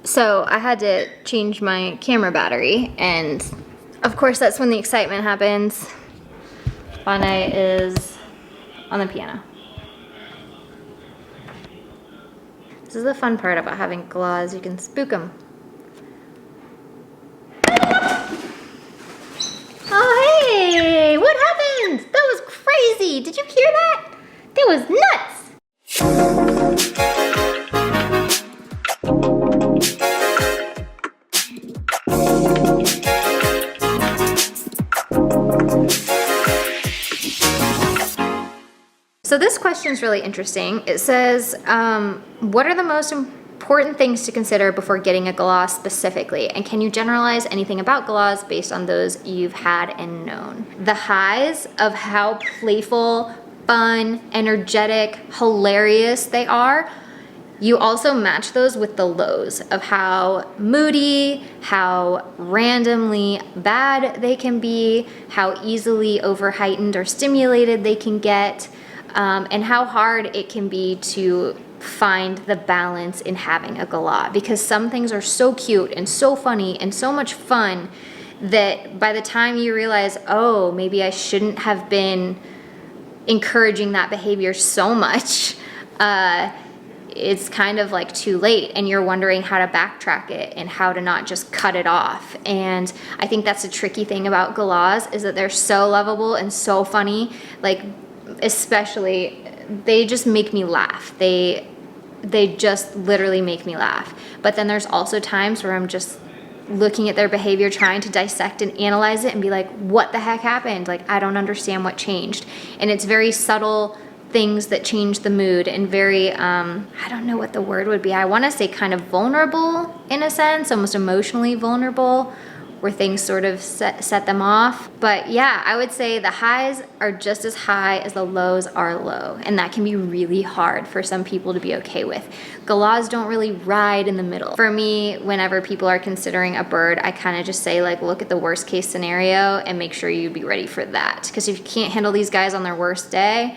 So I had to change my camera battery, and of course that's when the excitement happens. Bondi is on the piano. This is the fun part about having Galahs, you can spook them. Oh hey, what happened? That was crazy, did you hear that? That was nuts! So this question is really interesting. It says, what are the most important things to consider before getting a Galah specifically? And can you generalize anything about Galahs based on those you've had and known? The highs of how playful, fun, energetic, hilarious they are, you also match those with the lows of how moody, how randomly bad they can be, how easily overheightened or stimulated they can get, and how hard it can be to find the balance in having a Galah, because some things are so cute and so funny and so much fun that by the time you realize, oh, maybe I shouldn't have been encouraging that behavior so much, it's kind of like too late, and you're wondering how to backtrack it and how to not just cut it off. And I think that's the tricky thing about Galahs, is that they're so lovable and so funny. Like, especially, they just make me laugh. They just literally make me laugh. But then there's also times where I'm just looking at their behavior, trying to dissect and analyze it and be like, what the heck happened? Like, I don't understand what changed. And it's very subtle things that change the mood, and very, I don't know what the word would be. I want to say kind of vulnerable in a sense, almost emotionally vulnerable, where things sort of set them off. But yeah, I would say the highs are just as high as the lows are low, and that can be really hard for some people to be okay with. Galahs don't really ride in the middle. For me, whenever people are considering a bird, I kind of just say, like, look at the worst case scenario and make sure you be ready for that. Because if you can't handle these guys on their worst day,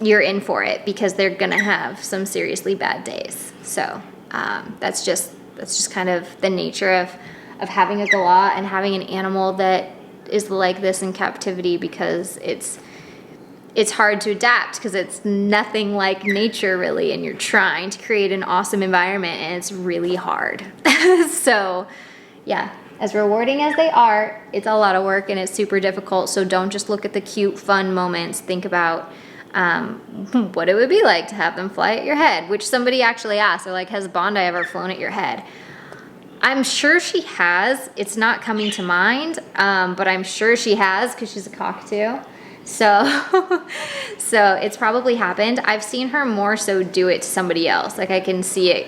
you're in for it, because they're gonna have some seriously bad days. So that's just kind of the nature of having a Galah and having an animal that is like this in captivity, because it's hard to adapt, because it's nothing like nature really, and you're trying to create an awesome environment, and it's really hard. So yeah, as rewarding as they are, it's a lot of work and it's super difficult. So don't just look at the cute fun moments. Think about what it would be like to have them fly at your head, which somebody actually asked. They're like, has Bondi ever flown at your head? I'm sure she has. It's not coming to mind, but I'm sure she has, because she's a cockatoo. So, so it's probably happened. I've seen her more so do it to somebody else. Like, I can see it.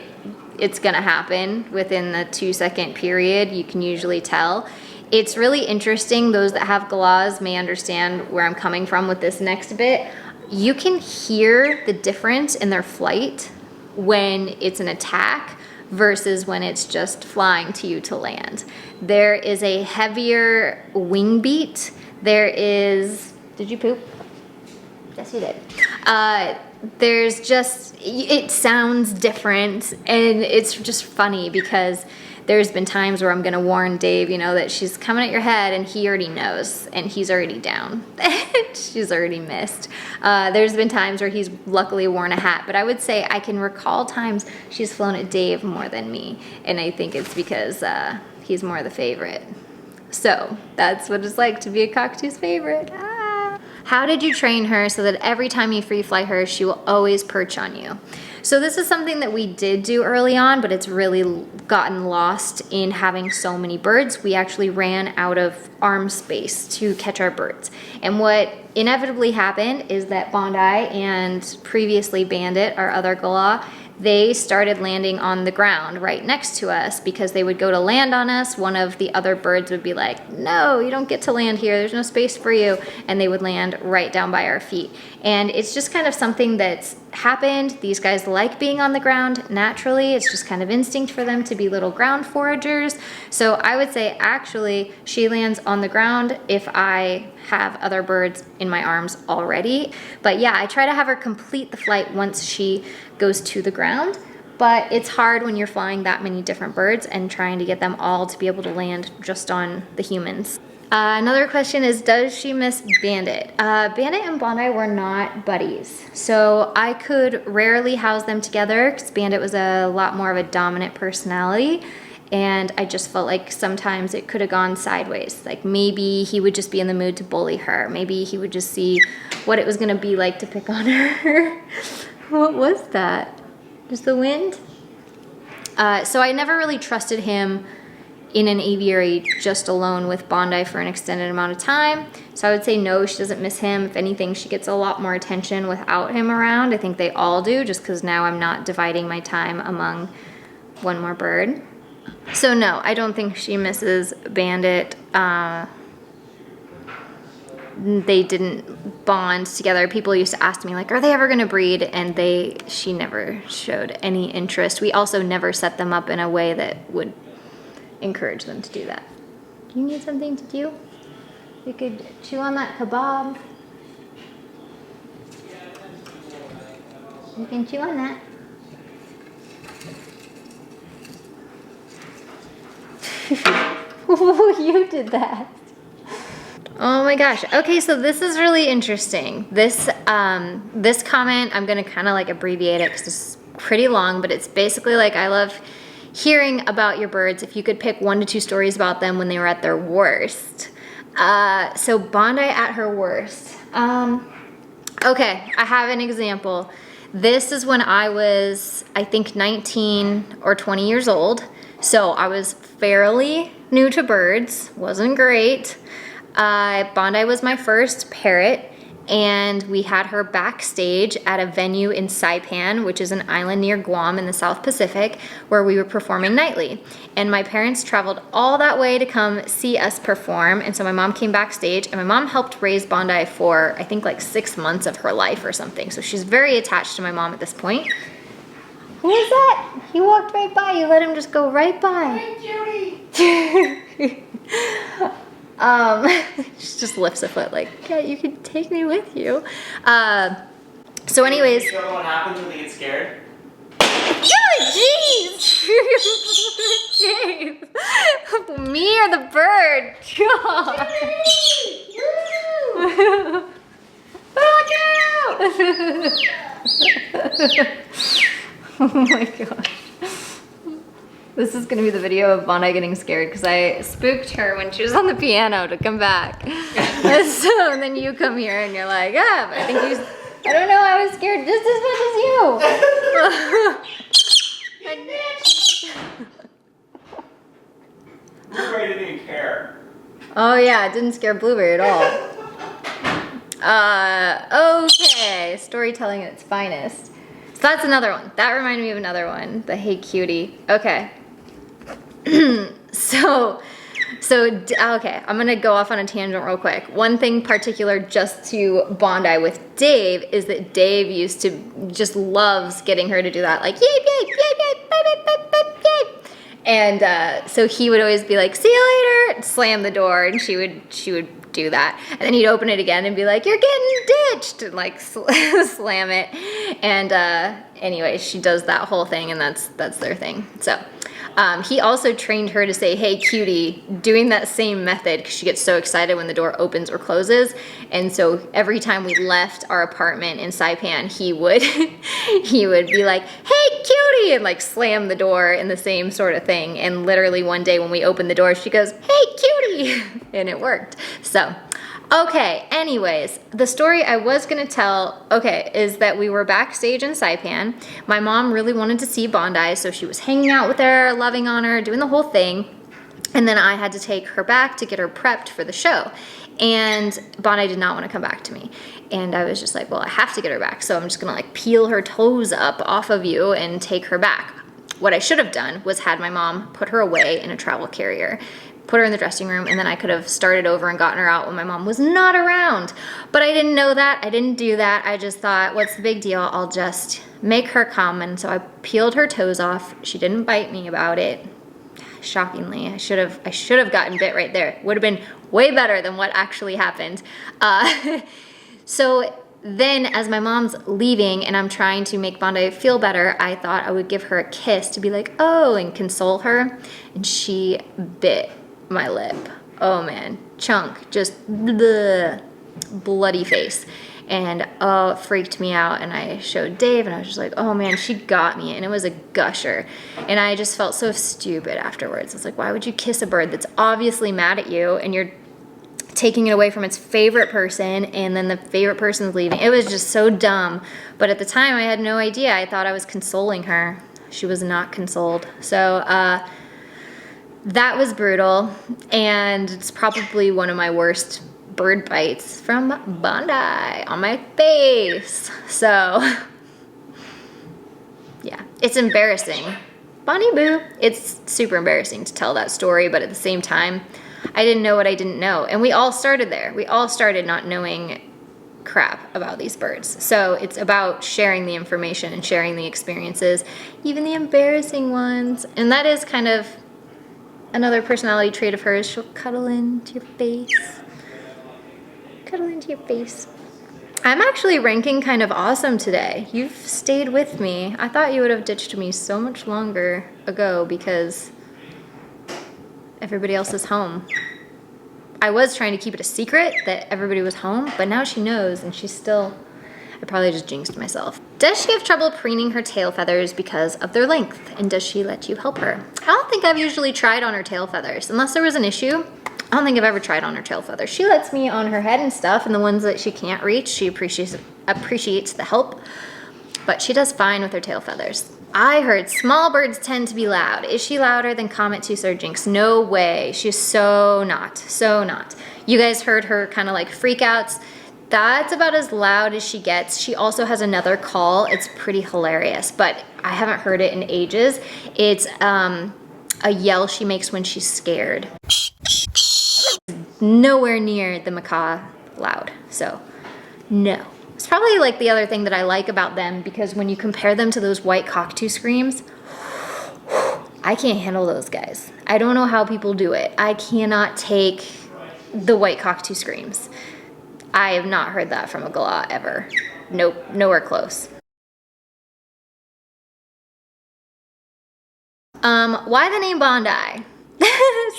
It's gonna happen within the 2-second period. You can usually tell. It's really interesting. Those that have Galahs may understand where I'm coming from with this next bit. You can hear the difference in their flight when it's an attack versus when it's just flying to you to land. There is a heavier wing beat. There is, did you poop? Yes, you did. There's just, it sounds different, and it's just funny, because there's been times where I'm gonna warn Dave, you know, that she's coming at your head, and he already knows, and he's already down. She's already missed. There's been times where he's luckily worn a hat, but I would say I can recall times she's flown at Dave more than me, and I think it's because he's more the favorite. So that's what it's like to be a cockatoo's favorite. How did you train her so that every time you free fly her, she will always perch on you? So this is something that we did do early on, but it's really gotten lost in having so many birds. We actually ran out of arm space to catch our birds. And what inevitably happened is that Bondi and previously Bandit, our other Galah, they started landing on the ground right next to us, because they would go to land on us. One of the other birds would be like, no, you don't get to land here. There's no space for you. And they would land right down by our feet. And it's just kind of something that's happened. These guys like being on the ground naturally. It's just kind of instinct for them to be little ground foragers. So I would say actually she lands on the ground if I have other birds in my arms already. But yeah, I try to have her complete the flight once she goes to the ground. but it's hard when you're flying that many different birds and trying to get them all to be able to land just on the humans. Another question is, does she miss Bandit? Bandit and Bondi were not buddies, so I could rarely house them together because Bandit was a lot more of a dominant personality, and I just felt like sometimes it could have gone sideways. Like maybe he would just be in the mood to bully her. Maybe he would just see what it was gonna be like to pick on her. What was that? Just the wind? So I never really trusted him in an aviary just alone with Bondi for an extended amount of time. So I would say no, she doesn't miss him. If anything, she gets a lot more attention without him around. I think they all do, just because now I'm not dividing my time among one more bird. So no, I don't think she misses Bandit. They didn't bond together. People used to ask me like, are they ever gonna breed? And she never showed any interest. We also never set them up in a way that would encourage them to do that. Do you need something to do? You could chew on that kebab. You can chew on that. You did that. Oh my gosh. Okay, so this is really interesting. This comment, I'm gonna kind of like abbreviate it because it's pretty long, but it's basically like, I love hearing about your birds if you could pick 1 to 2 stories about them when they were at their worst. So Bondi at her worst. Okay, I have an example. This is when I was, I think, 19 or 20 years old. So I was fairly new to birds, wasn't great. Bondi was my first parrot, and we had her backstage at a venue in Saipan, which is an island near Guam in the South Pacific, where we were performing nightly. And my parents traveled all that way to come see us perform, and so my mom came backstage, and my mom helped raise Bondi for, I think, like 6 months of her life or something. So she's very attached to my mom at this point. Who is that? He walked right by. You let him just go right by. Hey, Judy. She just lifts a foot like, yeah, you can take me with you. So anyways. You know what happens when they get scared? Yeah, jeez! Dave. Me or the bird? God. Back out! Oh my gosh. This is gonna be the video of Bondi getting scared because I spooked her when she was on the piano to come back. And so then you come here and you're like, yeah, but I think I don't know, I was scared just as much as you. Blueberry didn't even care. Oh yeah, it didn't scare Blueberry at all. Okay, storytelling at its finest. So that's another one. That reminded me of another one, the hey cutie. Okay. Okay, I'm gonna go off on a tangent real quick. One thing particular just to Bondi with Dave is that Dave used to just loves getting her to do that, like yay, yay, yay, yay, yay, yay, yay. And so he would always be like, see you later, slam the door, and she would do that, and then he'd open it again and be like, you're getting ditched, and like slam it. And anyway, she does that whole thing, and that's their thing. So he also trained her to say hey cutie, doing that same method because she gets so excited when the door opens or closes. And so every time we left our apartment in Saipan, he would be like, hey cutie, and like slam the door in the same sort of thing. And literally one day when we opened the door, she goes, hey cutie, and it worked. So okay, anyways, the story I was gonna tell, is that we were backstage in Saipan. My mom really wanted to see Bondi, so she was hanging out with her, loving on her, doing the whole thing. And then I had to take her back to get her prepped for the show. And Bondi did not want to come back to me. And I was just like, well, I have to get her back, so I'm just gonna like peel her toes up off of you and take her back. What I should have done was had my mom put her away in a travel carrier, put her in the dressing room, and then I could have started over and gotten her out when my mom was not around. But I didn't know that, I didn't do that. I just thought, what's the big deal? I'll just make her come. And so I peeled her toes off. She didn't bite me about it. Shockingly, I should have gotten bit right there. Would have been way better than what actually happened. So then as my mom's leaving and I'm trying to make Bondi feel better, I thought I would give her a kiss to be like, oh, and console her. And she bit my lip. Oh man, chunk, just bleh, bloody face. And oh, it freaked me out. And I showed Dave and I was just like, oh man, she got me. And it was a gusher. And I just felt so stupid afterwards. I was like, why would you kiss a bird that's obviously mad at you and you're taking it away from its favorite person, and then the favorite person's leaving? It was just so dumb. But at the time I had no idea. I thought I was consoling her. She was not consoled. So that was brutal, and it's probably one of my worst bird bites from Bondi on my face. So yeah, it's embarrassing. Bonnie boo. It's super embarrassing to tell that story, but at the same time, I didn't know what I didn't know. And we all started there. We all started not knowing crap about these birds. So it's about sharing the information and sharing the experiences, even the embarrassing ones. And that is kind of another personality trait of hers. She'll cuddle into your face. Cuddle into your face. I'm actually ranking kind of awesome today. You've stayed with me. I thought you would have ditched me so much longer ago because everybody else is home. I was trying to keep it a secret that everybody was home, but now she knows, and she's still... I probably just jinxed myself. Does she have trouble preening her tail feathers because of their length? And does she let you help her? I don't think I've usually tried on her tail feathers. Unless there was an issue, I don't think I've ever tried on her tail feathers. She lets me on her head and stuff, and the ones that she can't reach, she appreciates the help. But she does fine with her tail feathers. I heard small birds tend to be loud. Is she louder than COMET, TUSA, or JINX? No way. She's so not. So not. You guys heard her kind of like freakouts. That's about as loud as she gets. She also has another call. It's pretty hilarious, but I haven't heard it in ages. It's a yell she makes when she's scared. Nowhere near the macaw loud, so no. It's probably like the other thing that I like about them, because when you compare them to those white cockatoo screams, I can't handle those guys. I don't know how people do it. I cannot take the white cockatoo screams. I have not heard that from a Galah ever. Nope, nowhere close. Why the name Bondi?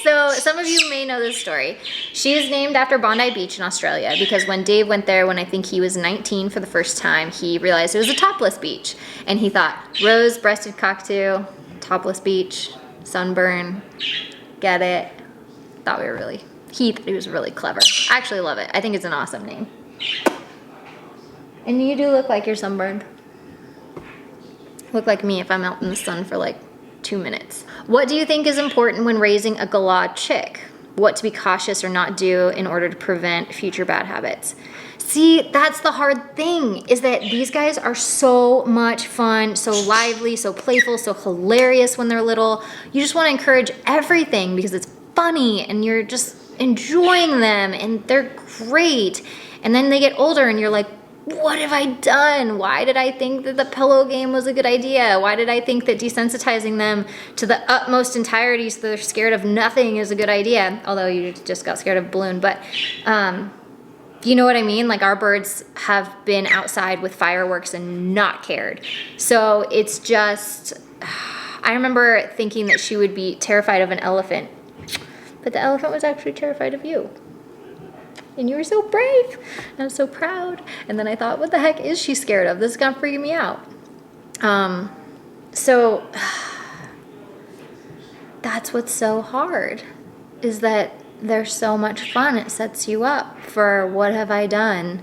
So some of you may know this story. She is named after Bondi Beach in Australia because when Dave went there when I think he was 19 for the first time, he realized it was a topless beach. And he thought, rose-breasted cockatoo, topless beach, sunburn, get it. Thought we were really, he was really clever. I actually love it. I think it's an awesome name. And you do look like you're sunburned. Look like me if I'm out in the sun for like 2 minutes. What do you think is important when raising a Galah chick? What to be cautious or not do in order to prevent future bad habits? See, that's the hard thing, is that these guys are so much fun, so lively, so playful, so hilarious when they're little. You just want to encourage everything because it's funny and you're just enjoying them and they're great. And then they get older and you're like, what have I done? Why did I think that the pillow game was a good idea? Why did I think that desensitizing them to the utmost entirety so they're scared of nothing is a good idea? Although you just got scared of a balloon, but you know what I mean? Like our birds have been outside with fireworks and not cared. So it's just, I remember thinking that she would be terrified of an elephant, but the elephant was actually terrified of you. And you were so brave. I was so proud. And then I thought, what the heck is she scared of? This is gonna freak me out. So that's what's so hard, is that they're so much fun. It sets you up for what have I done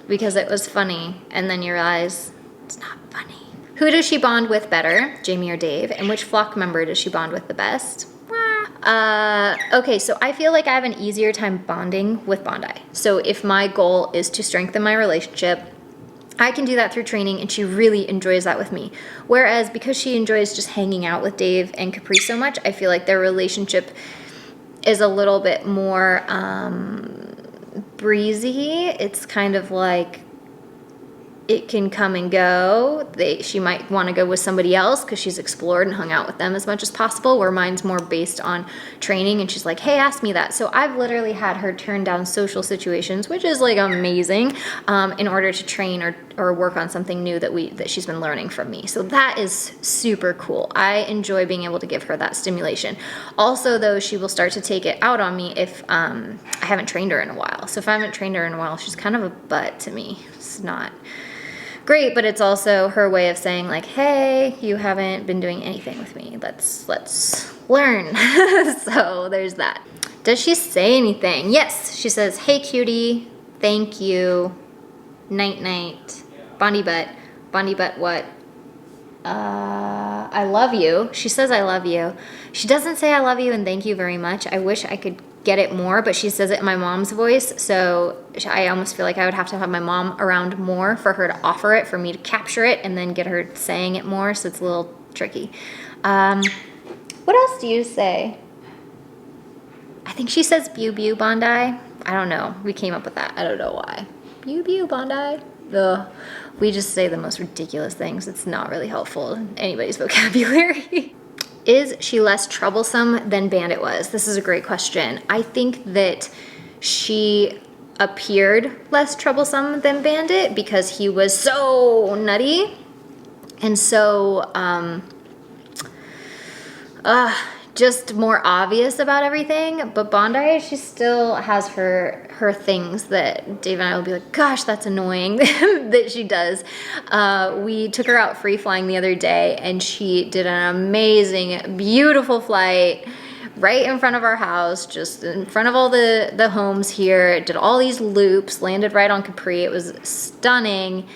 because it was funny. And then you realize it's not funny. Who does she bond with better, Jamie or Dave? And which flock member does she bond with the best? Okay, so I feel like I have an easier time bonding with Bondi. So if my goal is to strengthen my relationship, I can do that through training, and she really enjoys that with me. Whereas because she enjoys just hanging out with Dave and Capri so much, I feel like their relationship is a little bit more breezy. It's kind of like it can come and go. She might want to go with somebody else because she's explored and hung out with them as much as possible, where mine's more based on training, and she's like, hey, ask me that. So I've literally had her turn down social situations, which is like amazing, in order to train or work on something new that she's been learning from me. So that is super cool. I enjoy being able to give her that stimulation. Also, though, she will start to take it out on me if I haven't trained her in a while. So if I haven't trained her in a while, she's kind of a butt to me. It's not great, but it's also her way of saying like, hey, you haven't been doing anything with me. Let's learn. So there's that. Does she say anything? Yes, she says, hey cutie, thank you, night night, Bondi butt what? I love you. She says I love you. She doesn't say I love you and thank you very much. I wish I could get it more, but she says it in my mom's voice, so I almost feel like I would have to have my mom around more for her to offer it, for me to capture it, and then get her saying it more, so it's a little tricky. What else do you say? I think she says bew bew Bondi. I don't know. We came up with that. I don't know why. Bew bew Bondi. Ugh. We just say the most ridiculous things. It's not really helpful in anybody's vocabulary. Is she less troublesome than Bandit was? This is a great question. I think that she appeared less troublesome than Bandit because he was so nutty and so just more obvious about everything. But Bondi, she still has her things that Dave and I will be like, gosh, that's annoying that she does. We took her out free flying the other day, and she did an amazing, beautiful flight right in front of our house, just in front of all the homes here. Did all these loops, landed right on Capri. It was stunning.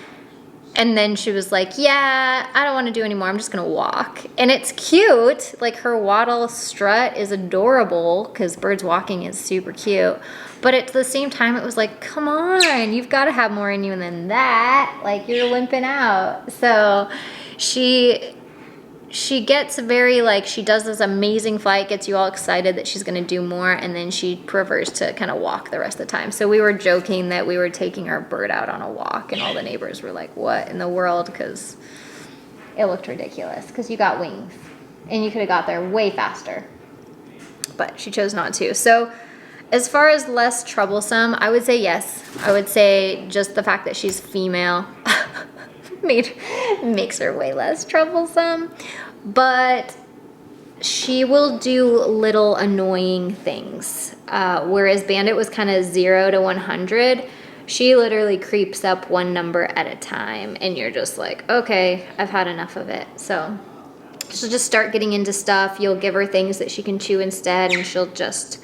And then she was like, yeah, I don't want to do anymore. I'm just going to walk. And it's cute. Like, her waddle strut is adorable because birds walking is super cute. But at the same time, it was like, come on, you've got to have more in you than that. Like, you're limping out. So she gets very, like, she does this amazing flight, gets you all excited that she's going to do more, and then she prefers to kind of walk the rest of the time. So we were joking that we were taking our bird out on a walk, and all the neighbors were like, what in the world? Because it looked ridiculous, because you got wings, and you could have got there way faster. But she chose not to. So as far as less troublesome, I would say yes. I would say just the fact that she's female makes her way less troublesome, but she will do little annoying things, whereas Bandit was kind of 0 to 100. She literally creeps up one number at a time, and you're just like, okay, I've had enough of it. So she'll just start getting into stuff. You'll give her things that she can chew instead, and she'll just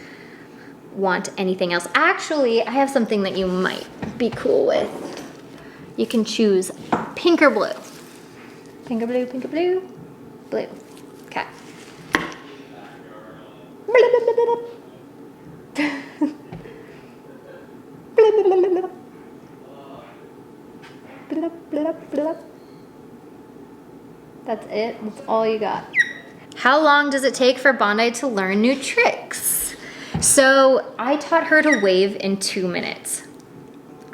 want anything else. Actually, I have something that you might be cool with. You can choose pink or blue. Pink or blue, pink or blue? Blue. Okay. That's it? That's all you got. How long does it take for Bondi to learn new tricks? So I taught her to wave in 2 minutes.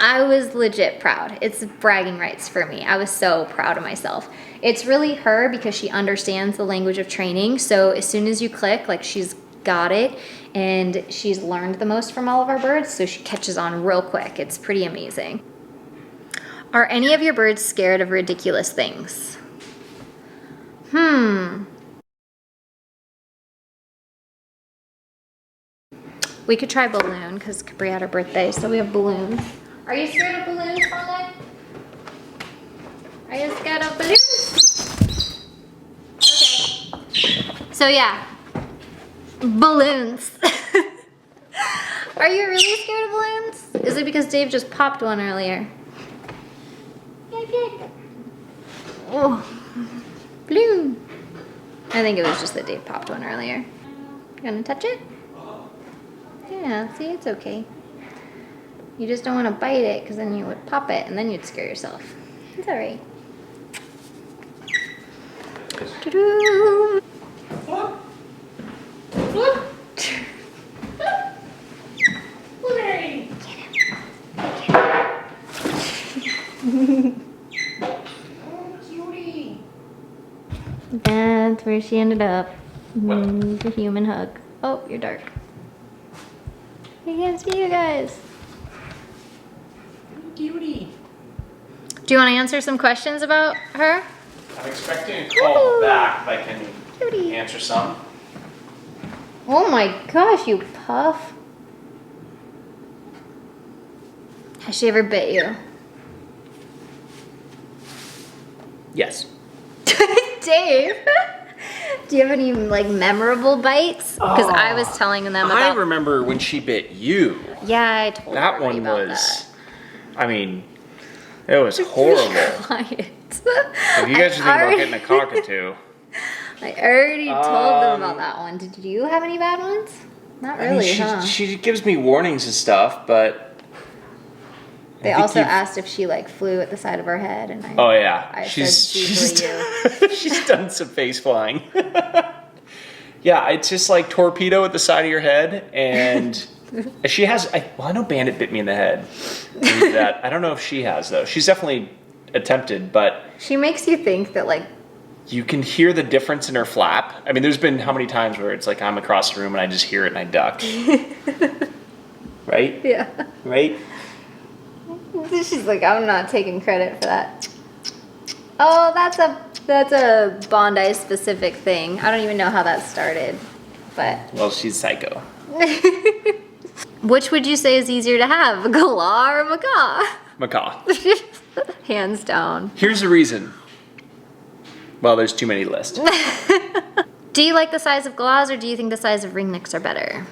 I was legit proud. It's bragging rights for me. I was so proud of myself. It's really her because she understands the language of training. So as soon as you click, like, she's got it, and she's learned the most from all of our birds, so she catches on real quick. It's pretty amazing. Are any of your birds scared of ridiculous things? We could try balloon because Capri had her birthday, so we have balloons. Are you scared of balloons, Bondi? Are you scared of balloons? Okay. So yeah, balloons. Are you really scared of balloons? Is it because Dave just popped one earlier? Oh, balloon. I think it was just that Dave popped one earlier. You gonna touch it? Yeah, see, it's okay. You just don't want to bite it because then you would pop it and then you'd scare yourself. It's all right. That's where she ended up. The human hug. Oh, you're dark. I can't see you guys. Cutie. Do you want to answer some questions about her? I'm expecting a call back, but can Cutie. you answer some? Oh my gosh, you puff. Has she ever bit you? Yes. Dave, do you have any like memorable bites? Because I was telling them about. I remember when she bit you. Yeah, I told That everybody one about was, I mean, it was horrible. Quiet. If you guys are thinking about getting a cockatoo. I already told them about that one. Did you have any bad ones? Not I mean, really, huh? she gives me warnings and stuff, but. They also asked if she like flew at the side of her head, and Oh yeah, I said usually you. she's done some face flying. Yeah, it's just like torpedo at the side of your head, and she has. I know Bandit bit me in the head. I don't know if she has though. She's definitely attempted, but She makes you think that like. you can hear the difference in her flap. I mean, there's been how many times where it's like I'm across the room and I just hear it and I duck. Right? Yeah. Right? She's like, I'm not taking credit for that. Oh, that's a Bondi specific thing. I don't even know how that started, but. Well, she's psycho. Which would you say is easier to have, a Galah or a Macaw? Macaw. Hands down. Here's the reason. Well, there's too many lists. Do you like the size of Galahs or do you think the size of ringnecks are better?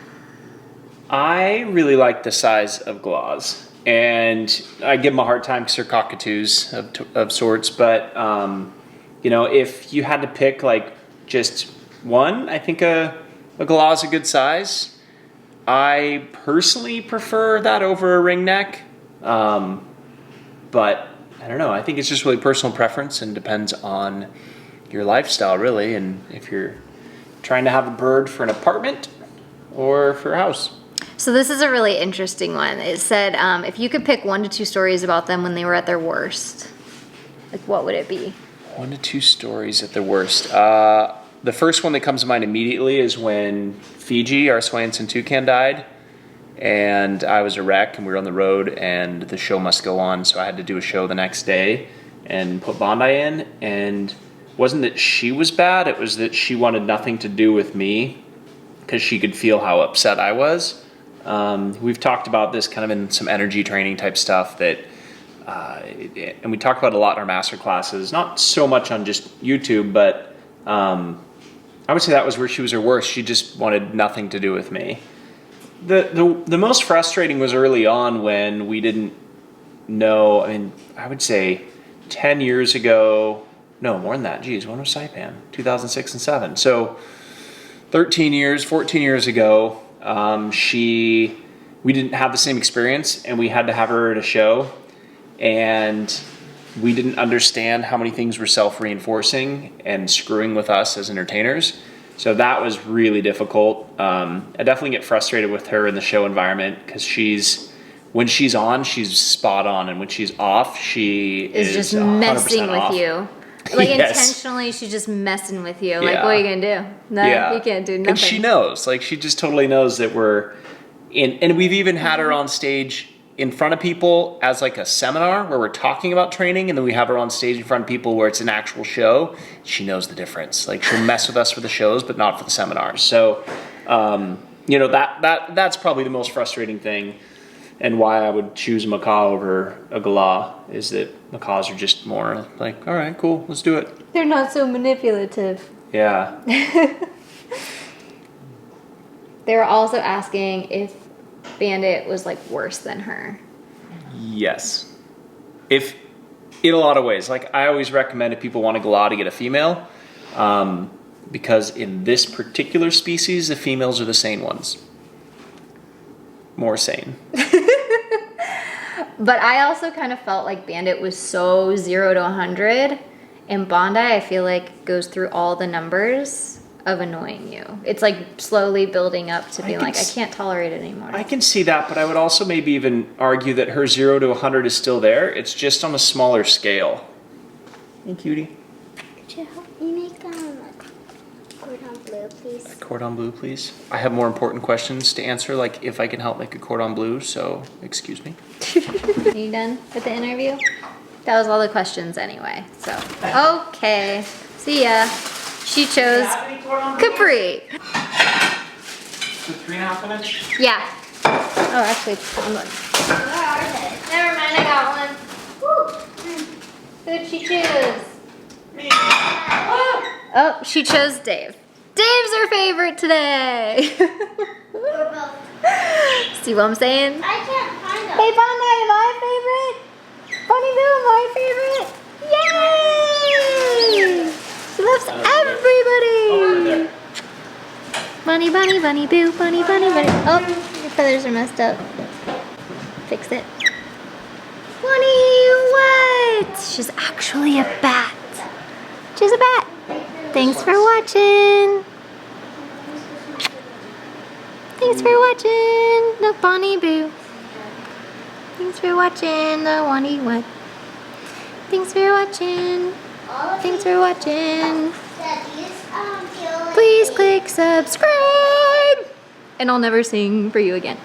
I really like the size of Galahs. And I give them a hard time because they're cockatoos of sorts. But, you know, if you had to pick like just one, I think a Galah is a good size. I personally prefer that over a ringneck. But I don't know. I think it's just really personal preference and depends on your lifestyle, really. And if you're trying to have a bird for an apartment or for a house. So this is a really interesting one. It said, if you could pick 1 to 2 stories about them when they were at their worst, like what would it be? 1 to 2 stories at their worst. The first one that comes to mind immediately is when Fiji, our Swainson toucan, died. And I was a wreck and we were on the road and the show must go on. So I had to do a show the next day and put Bondi in. And it wasn't that she was bad, it was that she wanted nothing to do with me because she could feel how upset I was. We've talked about this kind of in some energy training type stuff that, and we talk about a lot in our master classes, not so much on just YouTube, but I would say that was where she was her worst. She just wanted nothing to do with me. The most frustrating was early on when we didn't know, I mean, I would say 10 years ago, no, more than that, geez, when was Saipan? 2006 and 7. So 13 years, 14 years ago, we didn't have the same experience and we had to have her at a show and we didn't understand how many things were self-reinforcing and screwing with us as entertainers. So that was really difficult. I definitely get frustrated with her in the show environment because when she's on, she's spot on. And when she's off, she is just messing with off. you. Like Yes. intentionally, she's just messing with you. Like, Yeah. what are you gonna do? No, Yeah. you can't do nothing. And she knows, like she just totally knows that we're in, and we've even had her on stage in front of people as like a seminar where we're talking about training, and then we have her on stage in front of people where it's an actual show. She knows the difference. Like she'll mess with us for the shows, but not for the seminars. So, you know, that's probably the most frustrating thing. And why I would choose a Macaw over a Galah is that Macaws are just more like, all right, cool, let's do it. They're not so manipulative. Yeah. They were also asking if Bandit was like worse than her. Yes. If in a lot of ways, like I always recommend if people want a Galah to get a female, because in this particular species, the females are the sane ones. More sane. But I also kind of felt like Bandit was so 0 to 100, and Bondi I feel like goes through all the numbers of annoying you. It's like slowly building up to being like, I can't tolerate it anymore. I can see that, but I would also maybe even argue that her 0 to 100 is still there. It's just on a smaller scale. Hey, cutie. Could you help me make them? bleu, please. Cordon bleu, please. I have more important questions to answer, like if I can help make a cordon bleu, so excuse me. Are you done with the interview? That was all the questions anyway, so. Okay, see ya. She chose Capri. So 3.5 minutes? Yeah. Oh, actually, found one. Where are they? Never mind, I got one. Who'd she choose? Me. Oh, she chose Dave. Dave's her favorite today. We're both. See what I'm saying? I can't find them. Hey, Bondi, my favorite. Bunny Boo, my favorite. Yay! She loves Over everybody. there. Bunny, bunny, bunny, boo, bunny, bunny, bunny. Oh, your feathers are messed up. Fix it. Bunny, what? She's actually a bat. She's a bat. Thanks for watching. Thanks for watching the Bunny Boo. Thanks for watching the Bunny What. Thanks for watching. Thanks for watching. Please click subscribe. And I'll never sing for you again.